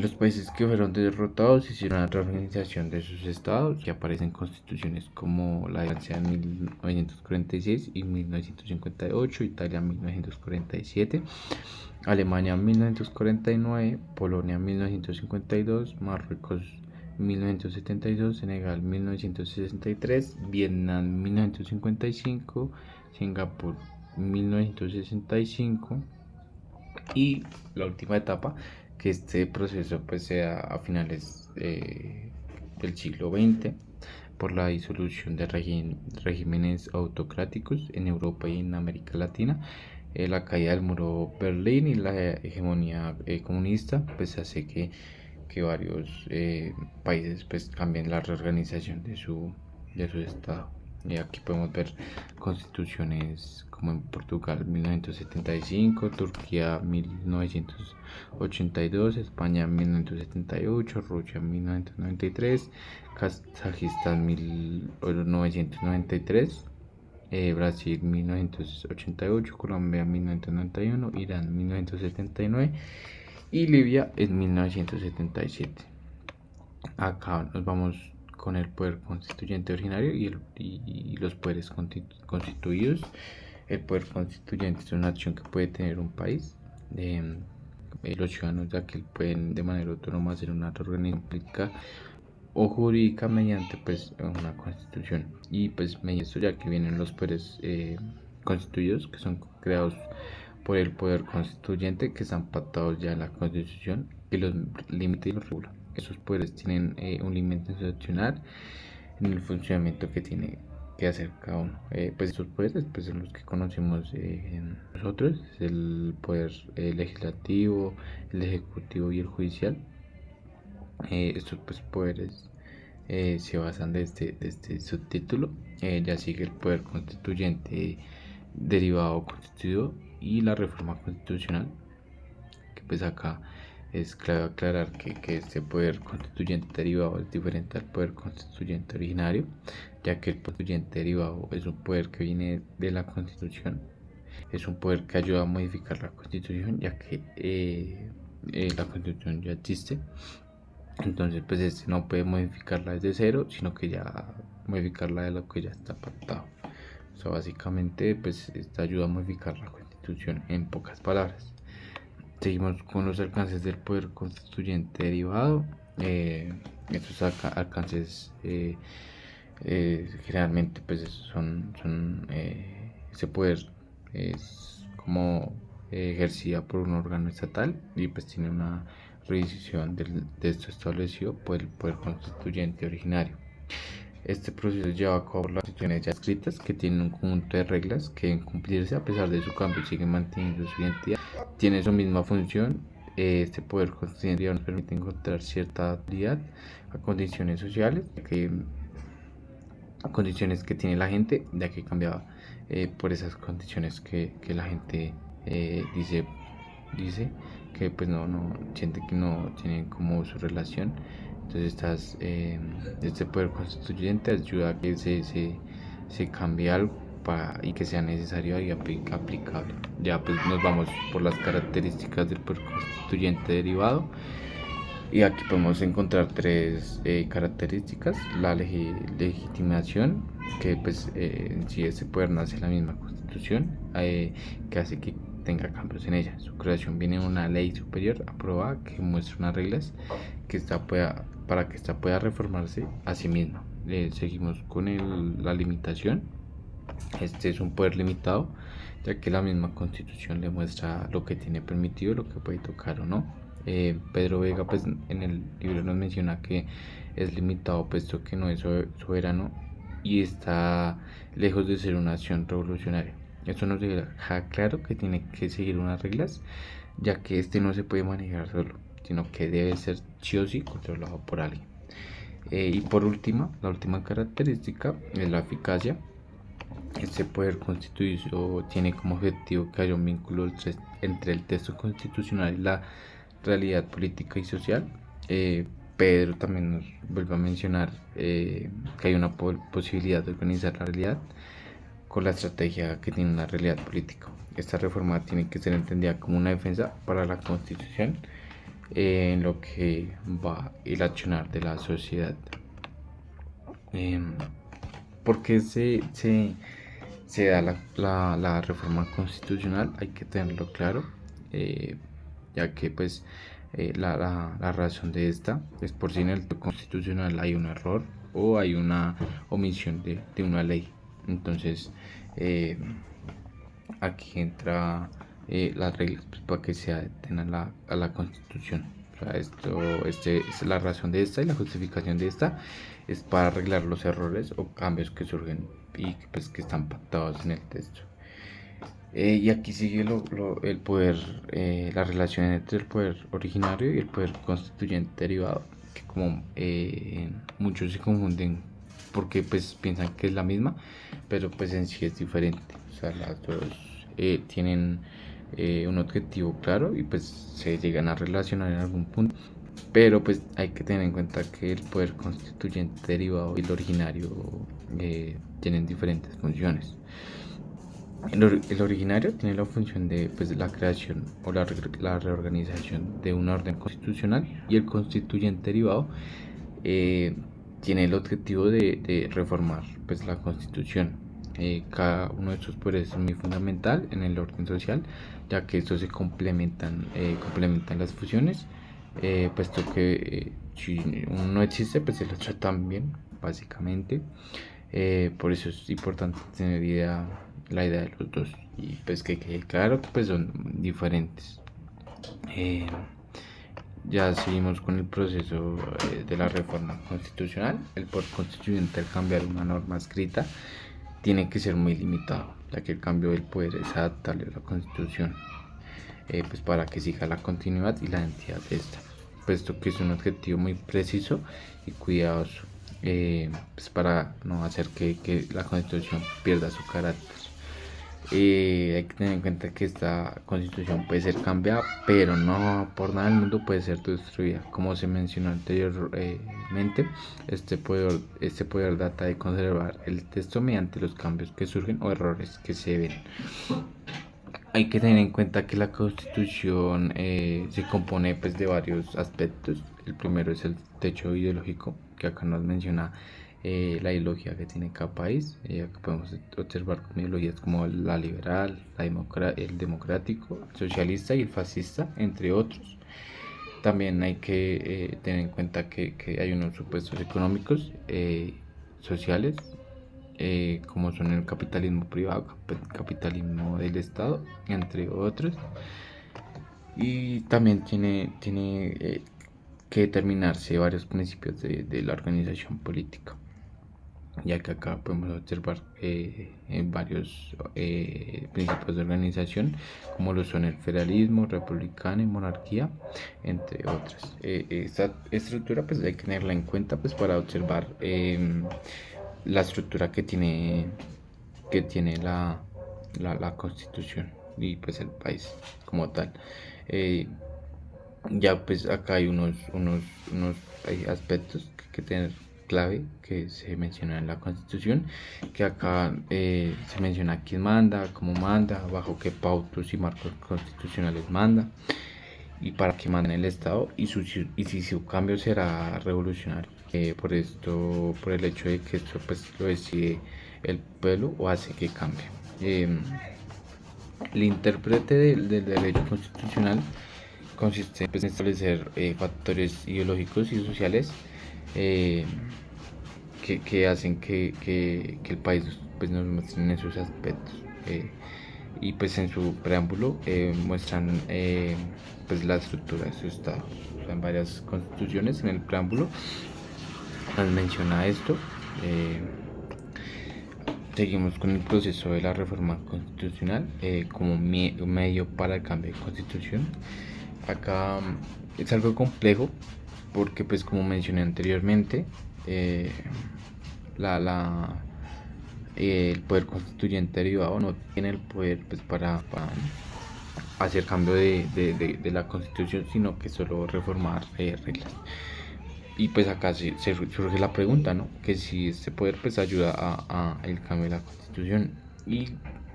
Los países que fueron derrotados hicieron una reorganización de sus estados y aparecen constituciones como la de Francia en 1946 y 1958, Italia en 1947, Alemania en 1949, Polonia en 1952, Marruecos 1972, Senegal 1963, Vietnam 1955, Singapur 1965 y la última etapa, que este proceso pues sea a finales del siglo XX por la disolución de regímenes autocráticos en Europa y en América Latina. La caída del muro Berlín y la hegemonía comunista pues hace que varios países pues cambien la reorganización de su estado. Y aquí podemos ver constituciones como en Portugal 1975, Turquía 1982, España 1978, Rusia 1993, Kazajistán 1993, Brasil 1988, Colombia 1991, Irán 1979 y Libia en 1977. Acá nos vamos con el poder constituyente originario y los poderes constituidos. El poder constituyente es una acción que puede tener un país. Los ciudadanos de aquí pueden de manera autónoma hacer una reorganización política o jurídica mediante pues una constitución, y pues mediante esto ya que vienen los poderes constituidos, que son creados por el poder constituyente, que están pactados ya en la constitución, que los limita y los regula. Esos poderes tienen un límite excepcional en el funcionamiento que que hacer cada uno. Pues estos poderes pues, son los que conocemos nosotros, es el poder legislativo, el ejecutivo y el judicial. Estos pues, poderes se basan de este subtítulo. Ya sigue el poder constituyente derivado o constituido y la reforma constitucional, que pues acá es clave aclarar que este poder constituyente derivado es diferente al poder constituyente originario, ya que el constituyente derivado es un poder que viene de la Constitución, es un poder que ayuda a modificar la Constitución, ya que la Constitución ya existe. Entonces pues este no puede modificarla desde cero, sino que ya modificarla de lo que ya está pactado. O sea, básicamente pues esta ayuda a modificar la Constitución en pocas palabras. Seguimos con los alcances del poder constituyente derivado. Estos alcances generalmente pues son ese poder es como ejercida por un órgano estatal y pues tiene una revisión de esto establecido por el poder constituyente originario. Este proceso lleva a cabo por las instituciones ya escritas que tienen un conjunto de reglas que deben cumplirse a pesar de su cambio, siguen manteniendo su identidad, tiene su misma función. Este poder constituyente nos permite encontrar cierta utilidad a condiciones sociales, a condiciones que tiene la gente, ya que cambiaba por esas condiciones que la gente dice que pues no siente que no tienen como su relación. Entonces este poder constituyente ayuda a que se cambie algo y que sea necesario y aplicable. Ya pues nos vamos por las características del poder constituyente derivado. Y aquí podemos encontrar tres características: la legitimación, que pues en sí ese poder nace en la misma constitución, que hace que tenga cambios en ella. Su creación viene de una ley superior aprobada que muestra unas reglas para que ésta pueda reformarse a sí misma. Seguimos con la limitación. Este es un poder limitado, ya que la misma constitución le muestra lo que tiene permitido, lo que puede tocar o no. Pedro Vega pues en el libro nos menciona que es limitado puesto que no es soberano y está lejos de ser una acción revolucionaria. Esto nos deja claro que tiene que seguir unas reglas, ya que este no se puede manejar solo, sino que debe ser sí o sí controlado por alguien. Y por último, la última característica es la eficacia. Este poder constituido tiene como objetivo que haya un vínculo entre el texto constitucional y la realidad política y social. Pedro también nos vuelve a mencionar que hay una posibilidad de organizar la realidad con la estrategia que tiene una realidad política. Esta reforma tiene que ser entendida como una defensa para la Constitución en lo que va el accionar de la sociedad. Porque se da la reforma constitucional, hay que tenerlo claro, ya que pues la razón de esta es por si en el constitucional hay un error o hay una omisión de una ley. Entonces aquí entra las reglas pues, para que se adapten a la constitución. O sea, es la razón de esta y la justificación de esta es para arreglar los errores o cambios que surgen y pues, que están pactados en el texto. Y aquí sigue el poder, la relación entre el poder originario y el poder constituyente derivado, que como muchos se confunden porque pues piensan que es la misma, pero pues en sí es diferente. O sea, las dos tienen un objetivo claro y pues se llegan a relacionar en algún punto, pero pues hay que tener en cuenta que el poder constituyente derivado y el originario tienen diferentes funciones. El originario tiene la función de pues, la creación o la reorganización de un orden constitucional, y el constituyente derivado tiene el objetivo de reformar pues, la Constitución. Cada uno de estos poderes es muy fundamental en el orden social, ya que estos se complementan las fusiones, puesto que si uno no existe, pues el otro también, básicamente. Por eso es importante tener la idea de los dos y pues que quede claro que pues son diferentes. Ya seguimos con el proceso de la reforma constitucional. El poder constituyente, al cambiar una norma escrita, tiene que ser muy limitado, ya que el cambio del poder es adaptable a la Constitución, pues para que siga la continuidad y la identidad de esta, puesto que es un objetivo muy preciso y cuidadoso, pues para no hacer que la Constitución pierda su carácter. Hay que tener en cuenta que esta constitución puede ser cambiada, pero no por nada del mundo puede ser destruida. Como se mencionó anteriormente, este poder data de conservar el texto mediante los cambios que surgen o errores que se ven. Hay que tener en cuenta que la constitución se compone pues, de varios aspectos. El primero es el techo ideológico, que acá nos menciona la ideología que tiene cada país. Acá podemos observar ideologías como la liberal, el democrático, el socialista y el fascista, entre otros. También hay que tener en cuenta que hay unos supuestos económicos, sociales, como son el capitalismo privado, capitalismo del Estado, entre otros. Y también tiene que determinarse varios principios de la organización política, ya que acá podemos observar varios principios de organización, como lo son el federalismo, republicano y monarquía, entre otras. Esta estructura pues hay que tenerla en cuenta pues para observar la estructura que tiene la Constitución y pues el país como tal. Ya pues acá hay unos hay aspectos que hay que tener clave que se menciona en la Constitución, que acá se menciona quién manda, cómo manda, bajo qué pautos y marcos constitucionales manda y para qué manda en el Estado y si su cambio será revolucionario. Por el hecho de que esto pues lo decide el pueblo o hace que cambie. El intérprete del derecho constitucional consiste pues, en establecer factores ideológicos y sociales que hacen que el país pues, nos muestre en esos aspectos. Y pues en su preámbulo muestran pues la estructura de su estado. O sea, en varias constituciones en el preámbulo nos menciona esto. Seguimos con el proceso de la reforma constitucional como medio para el cambio de constitución. Acá es algo complejo porque pues como mencioné anteriormente el poder constituyente derivado no tiene el poder pues para hacer cambio de la constitución, sino que solo reformar reglas. Y pues acá se surge la pregunta, ¿no? Que si este poder pues ayuda a el cambio de la constitución. Y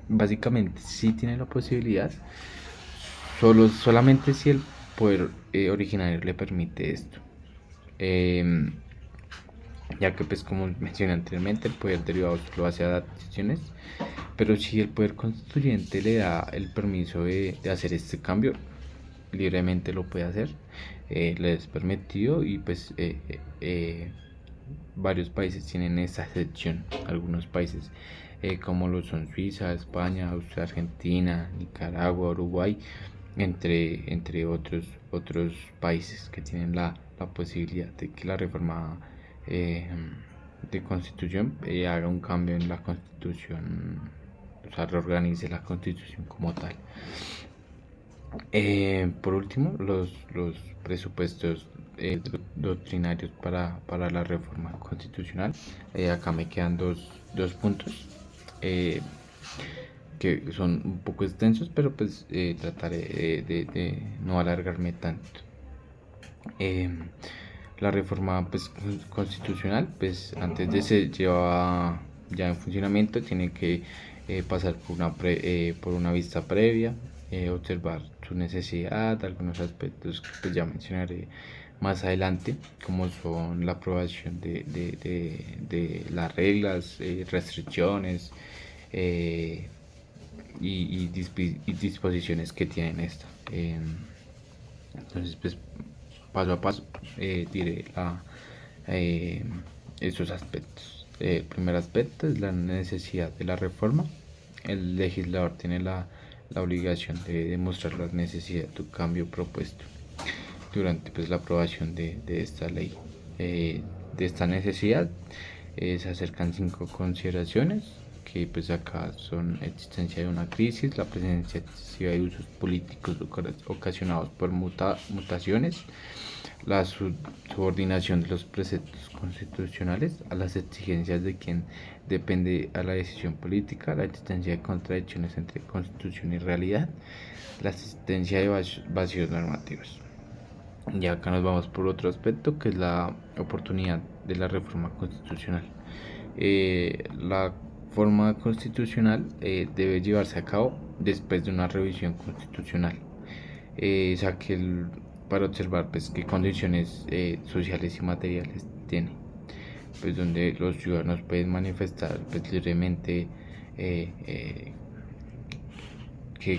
básicamente sí tiene la posibilidad, solamente si el poder originario le permite esto. Ya que pues como mencioné anteriormente, el poder derivado solo hace adaptaciones, pero si el poder constituyente le da el permiso de hacer este cambio, libremente lo puede hacer, le es permitido y pues varios países tienen esa excepción. Algunos países como lo son Suiza, España, Austria, Argentina, Nicaragua, Uruguay, entre otros países que tienen la posibilidad de que la reforma de constitución haga un cambio en la constitución, o sea, reorganice la constitución como tal. Por último, los presupuestos doctrinarios para la reforma constitucional. Acá me quedan dos puntos que son un poco extensos, pero pues trataré de no alargarme tanto. La reforma pues, constitucional, pues antes de ser llevada ya en funcionamiento, tiene que pasar por una vista previa, observar su necesidad, algunos aspectos que pues, ya mencionaré más adelante, como son la aprobación de las reglas, restricciones y disposiciones que tienen esta. Entonces, pues paso a paso diré estos aspectos. El primer aspecto es la necesidad de la reforma. El legislador tiene la obligación de demostrar la necesidad de un cambio propuesto durante pues, la aprobación de esta ley. De esta necesidad se acercan 5 consideraciones. que pues acá son existencia de una crisis, la presencia excesiva de usos políticos ocasionados por mutaciones, la subordinación de los preceptos constitucionales a las exigencias de quien depende a la decisión política, la existencia de contradicciones entre constitución y realidad, la existencia de vacíos normativos. Y acá nos vamos por otro aspecto, que es la oportunidad de la reforma constitucional. La reforma constitucional debe llevarse a cabo después de una revisión constitucional, para observar pues qué condiciones sociales y materiales tiene, pues donde los ciudadanos pueden manifestar pues, libremente qué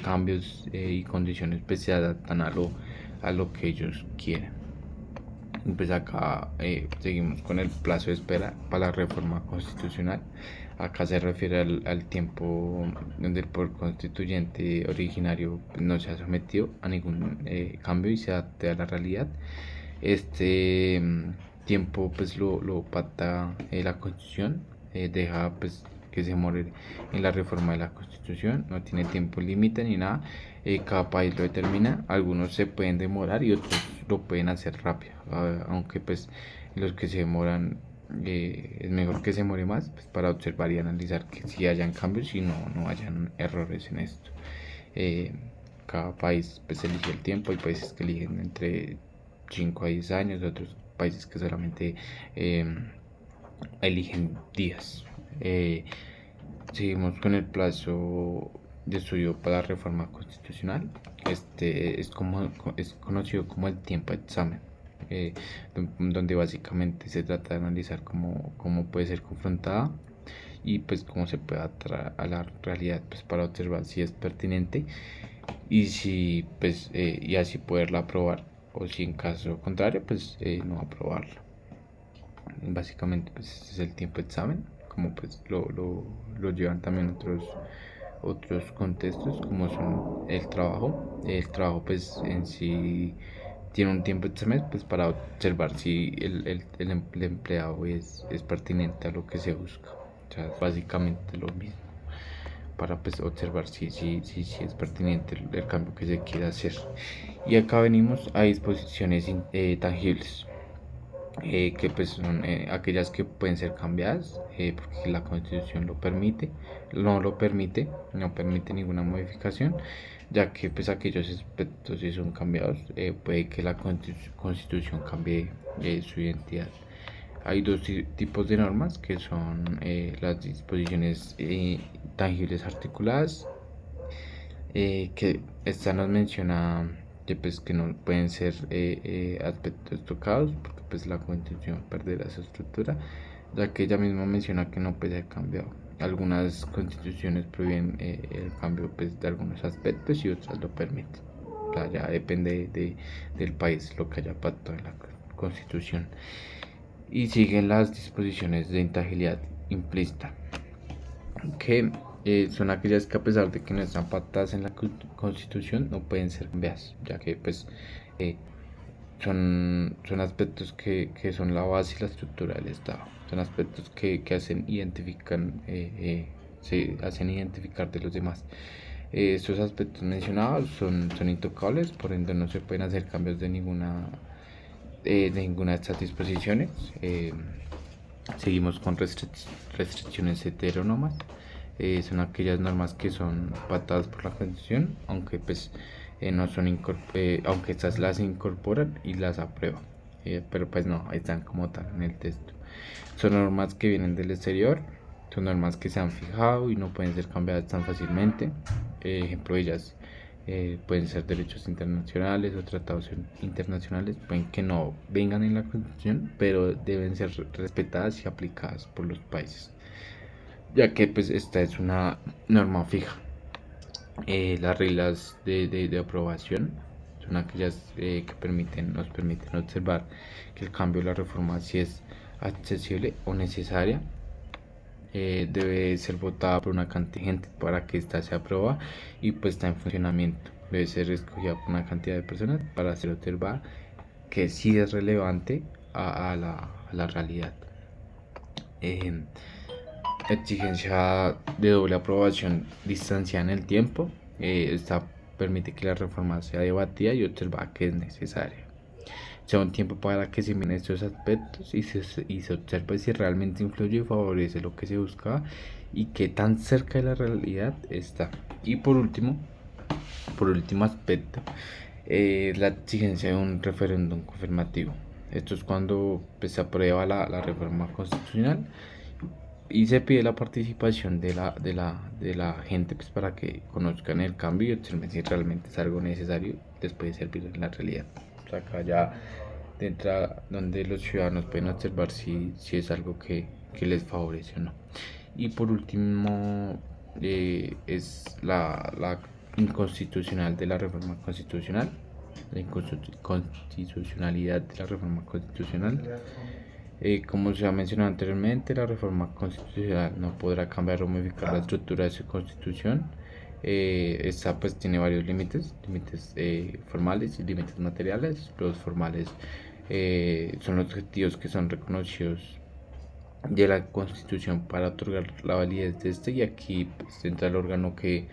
cambios y condiciones pues, se adaptan a lo que ellos quieren. Pues acá seguimos con el plazo de espera para la reforma constitucional. Acá se refiere al tiempo donde el poder constituyente originario no se ha sometido a ningún cambio y se adapte a la realidad. Este tiempo pues lo pacta la Constitución, deja pues que se muere en la reforma de la Constitución, no tiene tiempo límite ni nada, cada país lo determina, algunos se pueden demorar y otros lo pueden hacer rápido, aunque pues los que se demoran es mejor que se muere más pues, para observar y analizar que si hayan cambios y no hayan errores en esto. Cada país pues elige el tiempo, hay países que eligen entre 5 a 10 años, otros países que solamente eligen días. Seguimos con el plazo de estudio para la reforma constitucional. Este es conocido como el tiempo de examen, donde básicamente se trata de analizar cómo puede ser confrontada y pues cómo se puede adaptar a la realidad pues, para observar si es pertinente y si pues y así poderla aprobar, o si en caso contrario pues no aprobarla. Básicamente pues ese es el tiempo de examen, como pues lo llevan también otros contextos como son el trabajo pues en sí tiene un tiempo de examen pues para observar si el empleado es pertinente a lo que se busca, o sea, básicamente lo mismo para pues observar si es pertinente el cambio que se quiere hacer. Y acá venimos a disposiciones tangibles, que pues son aquellas que pueden ser cambiadas porque la Constitución no permite ninguna modificación, ya que pues aquellos aspectos si son cambiados puede que la Constitución cambie su identidad. Hay dos tipos de normas que son las disposiciones tangibles articuladas, que esta nos menciona pues, que no pueden ser aspectos tocados porque pues la Constitución perderá su estructura, ya que ella misma menciona que no puede ser cambiado. Algunas constituciones prohíben el cambio pues, de algunos aspectos y otras lo permiten. O sea, ya depende del país lo que haya pactado en la Constitución. Y siguen las disposiciones de intangibilidad implícita, que son aquellas que a pesar de que no están pactadas en la Constitución no pueden ser cambiadas, ya que pues son aspectos que son la base y la estructura del Estado, son aspectos que se hacen identificar de los demás. Estos aspectos mencionados son intocables, por ende no se pueden hacer cambios de ninguna de estas disposiciones. Seguimos con restricciones heterónomas. Son aquellas normas que son pactadas por la Constitución, aunque pues no son aunque estas las incorporan y las aprueban, pero pues no están como tal en el texto. Son normas que vienen del exterior, son normas que se han fijado y no pueden ser cambiadas tan fácilmente. Ejemplo de ellas pueden ser derechos internacionales o tratados internacionales, pueden que no vengan en la Constitución, pero deben ser respetadas y aplicadas por los países, ya que pues esta es una norma fija. Las reglas de aprobación son aquellas que nos permiten observar que el cambio de la reforma, si es accesible o necesaria, debe ser votada por una cantidad de gente para que ésta sea aprobada y puesta en funcionamiento. Debe ser escogida por una cantidad de personas para hacer observar que sí es relevante a la realidad. exigencia de doble aprobación distanciada en el tiempo. Esta permite que la reforma sea debatida y observada que es necesaria. Sea un tiempo para que se miren estos aspectos y se observe si realmente influye y favorece lo que se buscaba y qué tan cerca de la realidad está. Y por último aspecto, la exigencia de un referéndum confirmativo. Esto es cuando pues, se aprueba la reforma constitucional y se pide la participación de la gente pues, para que conozcan el cambio y observen si realmente es algo necesario después de servir en la realidad. O sea, acá ya entra donde los ciudadanos pueden observar si es algo que les favorece o no. Y por último, es la inconstitucional de la reforma constitucional, la inconstitucionalidad de la reforma constitucional. Como se ha mencionado anteriormente, la reforma constitucional no podrá cambiar o modificar la estructura de su constitución. Esta pues tiene varios límites formales y límites materiales. Los formales son los objetivos que son reconocidos de la Constitución para otorgar la validez de este, y aquí pues, entra el órgano que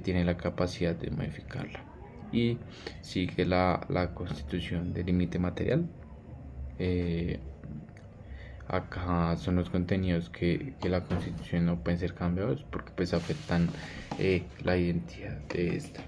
tiene la capacidad de modificarla. Y sigue la Constitución de límite material. Acá son los contenidos que la Constitución no pueden ser cambiados porque pues afectan la identidad de esta.